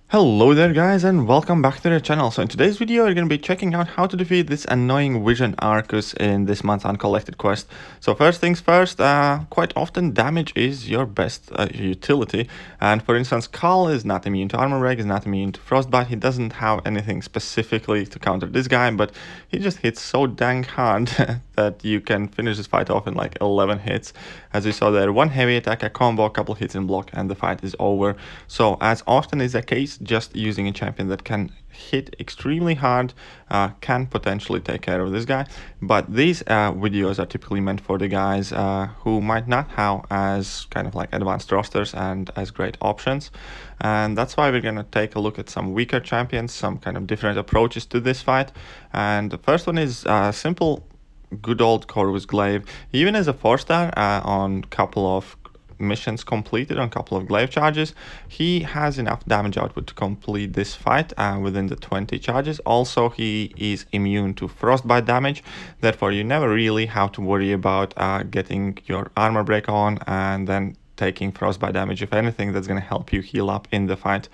Hello there guys and welcome back to the channel. So in today's video we're going to be checking out how to defeat this annoying Vision Aarkus in this month's Uncollected quest. So first things first, quite often damage is your best utility, and for instance Carl is not immune to armor break, is not immune to Frostbite. He doesn't have anything specifically to counter this guy, but he just hits so dang hard that you can finish this fight off in like 11 hits. As we saw there, one heavy attack, a combo, a couple hits in block, and the fight is over. So as often is the case, just using a champion that can hit extremely hard can potentially take care of this guy. But these videos are typically meant for the guys who might not have as kind of like advanced rosters and as great options. And that's why we're going to take a look at some weaker champions, some kind of different approaches to this fight. And the first one is simple good old Corvus Glaive. Even as a 4-star on couple of missions completed, on couple of glaive charges, he has enough damage output to complete this fight within the 20 charges. Also, he is immune to frostbite damage, therefore you never really have to worry about getting your armor break on and then taking frostbite damage. If anything, that's going to help you heal up in the fight.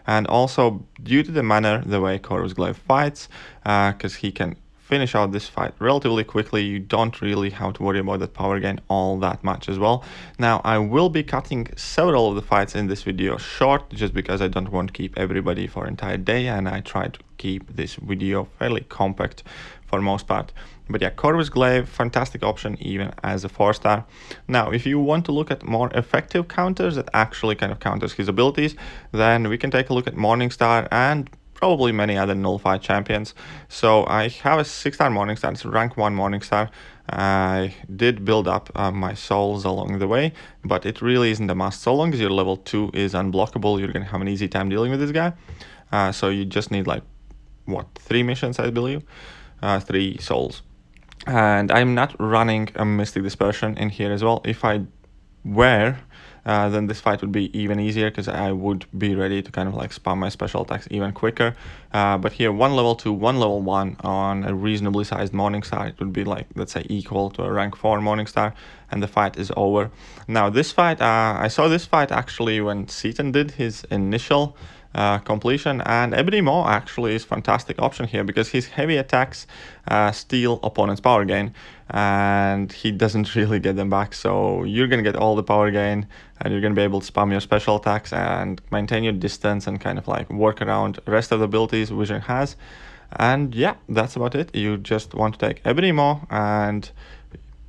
And also, due to the manner the way Corvus Glaive fights, because he can finish out this fight relatively quickly, you don't really have to worry about that power gain all that much as well. Now, I will be cutting several of the fights in this video short, just because I don't want to keep everybody for an entire day, and I try to keep this video fairly compact for most part. But yeah, Corvus Glaive, fantastic option even as a 4-star. Now, if you want to look at more effective counters that actually kind of counters his abilities, then we can take a look at Morningstar and probably many other nullify champions. So I have a 6-star Morningstar, it's rank 1 Morningstar. I did build up my souls along the way, but it really isn't a must. So long as your level 2 is unblockable, you're going to have an easy time dealing with this guy. So you just need like, what, 3 missions, I believe? 3 souls. And I'm not running a Mystic Dispersion in here as well. If I were, then this fight would be even easier, because I would be ready to kind of like spam my special attacks even quicker. But here, one level 2, one level 1 on a reasonably sized Morningstar, it would be like, let's say, equal to a rank 4 Morningstar, and the fight is over. Now, this fight, I saw this fight actually when Seaton did his initial completion, and Ebony Maw actually is fantastic option here, because his heavy attacks steal opponent's power gain, and he doesn't really get them back. So you're gonna get all the power gain, and you're gonna be able to spam your special attacks and maintain your distance and kind of like work around the rest of the abilities Vision has. And yeah, that's about it. You just want to take Ebony Maw and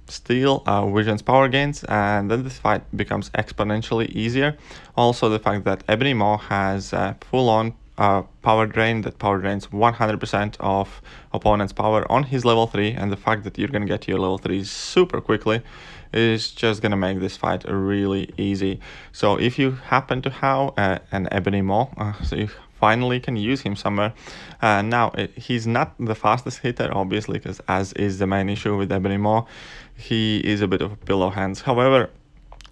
steal Vision's power gains, and then this fight becomes exponentially easier. Also, the fact that Ebony Maw has full-on power drain that power drains 100% of opponent's power on his level 3, and the fact that you're going to get your level 3 super quickly is just going to make this fight really easy. So if you happen to have an Ebony Maw, so you finally can use him somewhere. Now, he's not the fastest hitter, obviously, because as is the main issue with Ebony Maw, he is a bit of a pillow hands. However,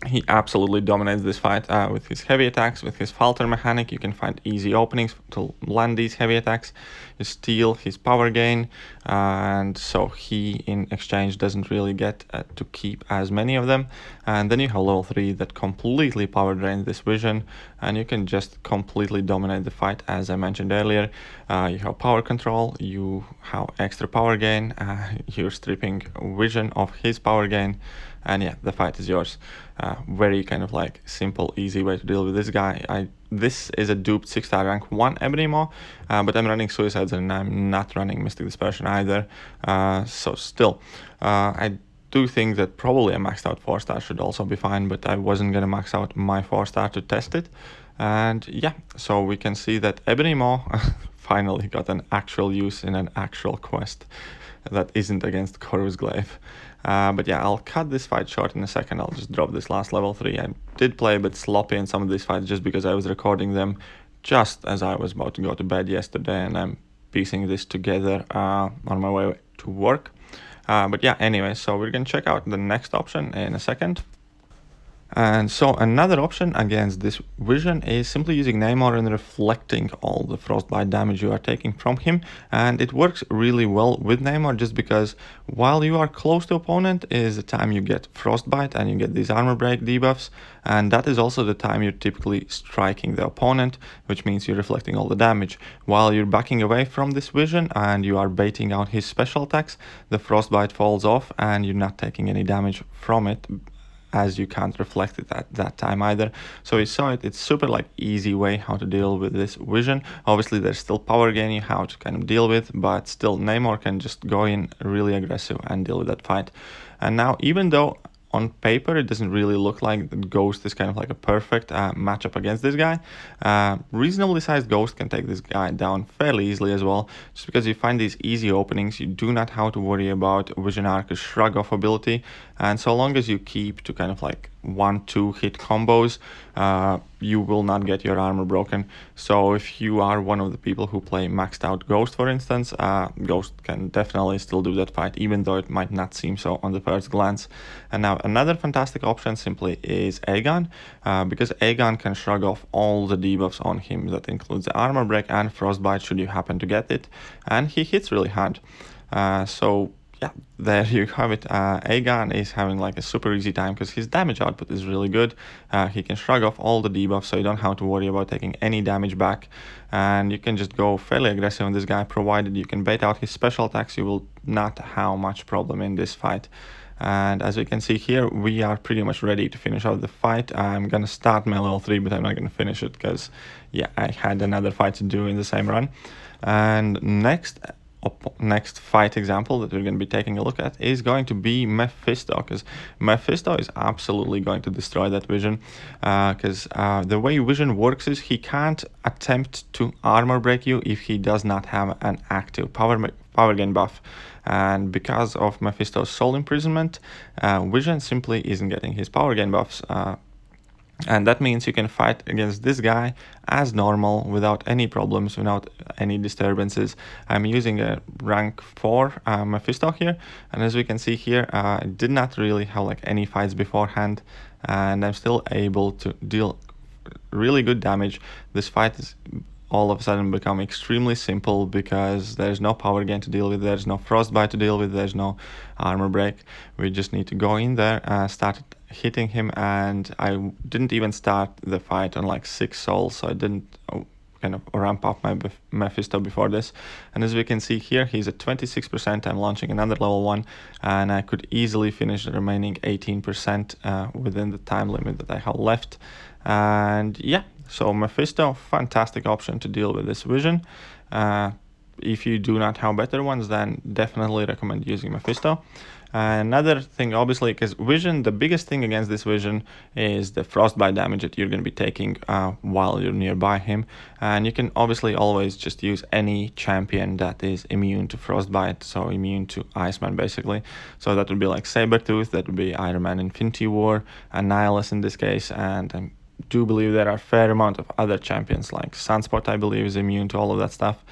he absolutely dominates this fight with his heavy attacks, with his falter mechanic. You can find easy openings to land these heavy attacks. You steal his power gain, and so he in exchange doesn't really get to keep as many of them. And then you have level 3 that completely power drains this Vision, and you can just completely dominate the fight. As I mentioned earlier, you have power control, you have extra power gain, you're stripping Vision of his power gain, and yeah, the fight is yours. Very kind of like simple, easy way to deal with this guy. This is a duped 6-star rank 1 Ebony Maw, but I'm running Suicides and I'm not running Mystic Dispersion either. So still, I do think that probably a maxed out 4-star should also be fine, but I wasn't going to max out my 4-star to test it. And yeah, so we can see that Ebony Maw finally got an actual use in an actual quest that isn't against Corvus Glaive. But yeah, I'll cut this fight short in a second. I'll just drop this last level 3. I did play a bit sloppy in some of these fights just because I was recording them just as I was about to go to bed yesterday, and I'm piecing this together on my way to work. But yeah, anyway, so we're gonna check out the next option in a second. And so another option against this vision is simply using Namor and reflecting all the Frostbite damage you are taking from him. And it works really well with Namor just because while you are close to opponent is the time you get Frostbite and you get these armor break debuffs. And that is also the time you're typically striking the opponent, which means you're reflecting all the damage. While you're backing away from this vision and you are baiting out his special attacks, the Frostbite falls off and you're not taking any damage from it, as you can't reflect it at that time either. So you saw it, it's super like easy way how to deal with this vision. Obviously there's still power gain you have to kind of deal with, but still Namor can just go in really aggressive and deal with that fight. And now, even though on paper it doesn't really look like the Ghost is kind of like a perfect matchup against this guy, reasonably sized Ghost can take this guy down fairly easily as well, just because you find these easy openings. You do not have to worry about Vision Aarkus shrug off ability, and so long as you keep to kind of like 1-2 hit combos, you will not get your armor broken. So if you are one of the people who play maxed out Ghost, for instance, Ghost can definitely still do that fight, even though it might not seem so on the first glance. And now another fantastic option simply is Aegon, because Aegon can shrug off all the debuffs on him. That includes the armor break and Frostbite should you happen to get it, and he hits really hard. So yeah, there you have it. Aegon is having like a super easy time because his damage output is really good. He can shrug off all the debuffs, so you don't have to worry about taking any damage back. And you can just go fairly aggressive on this guy, provided you can bait out his special attacks. You will not have much problem in this fight. And as we can see here, we are pretty much ready to finish out the fight. I'm gonna start my level 3, but I'm not gonna finish it because, yeah, I had another fight to do in the same run. And next fight example that we're going to be taking a look at is going to be Mephisto, because Mephisto is absolutely going to destroy that vision, because the way vision works is he can't attempt to armor break you if he does not have an active power gain buff. And because of Mephisto's soul imprisonment, vision simply isn't getting his power gain buffs. And that means you can fight against this guy as normal without any problems, without any disturbances. I'm using a rank 4 Mephisto here, and as we can see here, I did not really have like any fights beforehand, and I'm still able to deal really good damage. This fight is all of a sudden become extremely simple because there's no power gain to deal with, there's no Frostbite to deal with, there's no armor break. We just need to go in there, start hitting him, and I didn't even start the fight on like 6 souls, so I didn't kind of ramp up my Mephisto before this. And as we can see here, he's at 26%. I'm launching another level 1, and I could easily finish the remaining 18% within the time limit that I have left. And yeah, so Mephisto, fantastic option to deal with this vision. If you do not have better ones, then definitely recommend using Mephisto. Another thing, obviously, because vision, the biggest thing against this vision is the Frostbite damage that you're going to be taking while you're nearby him. And you can obviously always just use any champion that is immune to Frostbite, so immune to Iceman basically. So that would be like Sabretooth, that would be Iron Man Infinity War, Annihilus in this case, and I do believe there are a fair amount of other champions like Sunspot, I believe, is immune to all of that stuff.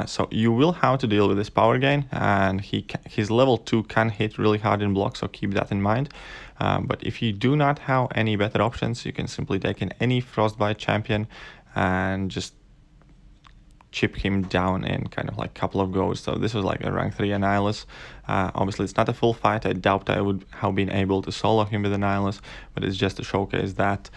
So you will have to deal with this power gain, and his level 2 can hit really hard in block, so keep that in mind. But if you do not have any better options, you can simply take in any Frostbite champion and just chip him down in kind of like a couple of goes. So this was like a rank 3 Annihilus. Obviously it's not a full fight. I doubt I would have been able to solo him with Annihilus, but it's just to showcase that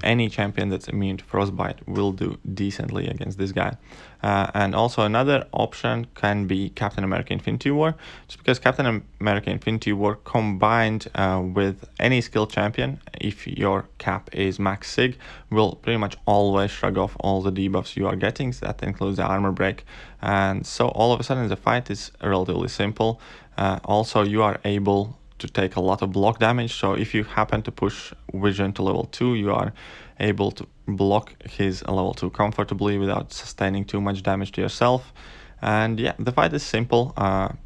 any champion that's immune to Frostbite will do decently against this guy. And also another option can be Captain America Infinity War, just because Captain America Infinity War combined with any skill champion, if your cap is max sig, will pretty much always shrug off all the debuffs you are getting. So that includes the armor break, and so all of a sudden the fight is relatively simple. Also, you are able to take a lot of block damage, so if you happen to push Vision to level 2, you are able to block his level 2 comfortably without sustaining too much damage to yourself. And yeah, the fight is simple.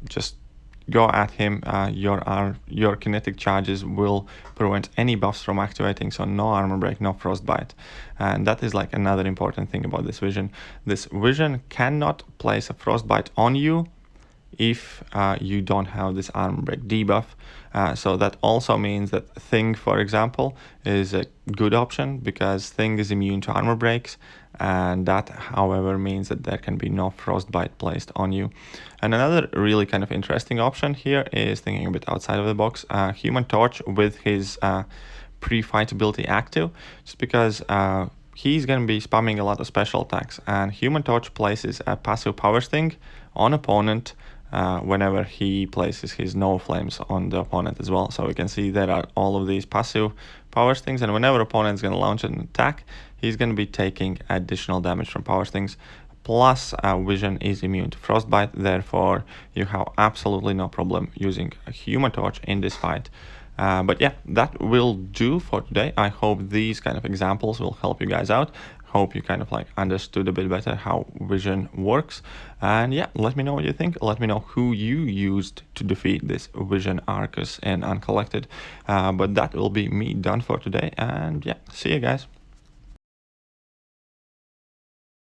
Just go at him. Your kinetic charges will prevent any buffs from activating, so no armor break, no Frostbite. And that is like another important thing about this vision. This vision cannot place a Frostbite on you if you don't have this armor break debuff. So that also means that Thing, for example, is a good option because Thing is immune to armor breaks, and that, however, means that there can be no Frostbite placed on you. And another really kind of interesting option here is thinking a bit outside of the box, Human Torch with his pre-fight ability active, just because he's going to be spamming a lot of special attacks, and Human Torch places a passive power sting on opponent whenever he places his no flames on the opponent as well. So we can see there are all of these passive power stings, and whenever opponent is going to launch an attack, he's going to be taking additional damage from power stings. Plus, Vision is immune to Frostbite, therefore you have absolutely no problem using a Human Torch in this fight. But yeah, that will do for today. I hope these kind of examples will help you guys out. Hope you kind of like understood a bit better how Vision works. And yeah, let me know what you think. Let me know who you used to defeat this Vision Aarkus in Uncollected. But that will be me done for today. And yeah, see you guys.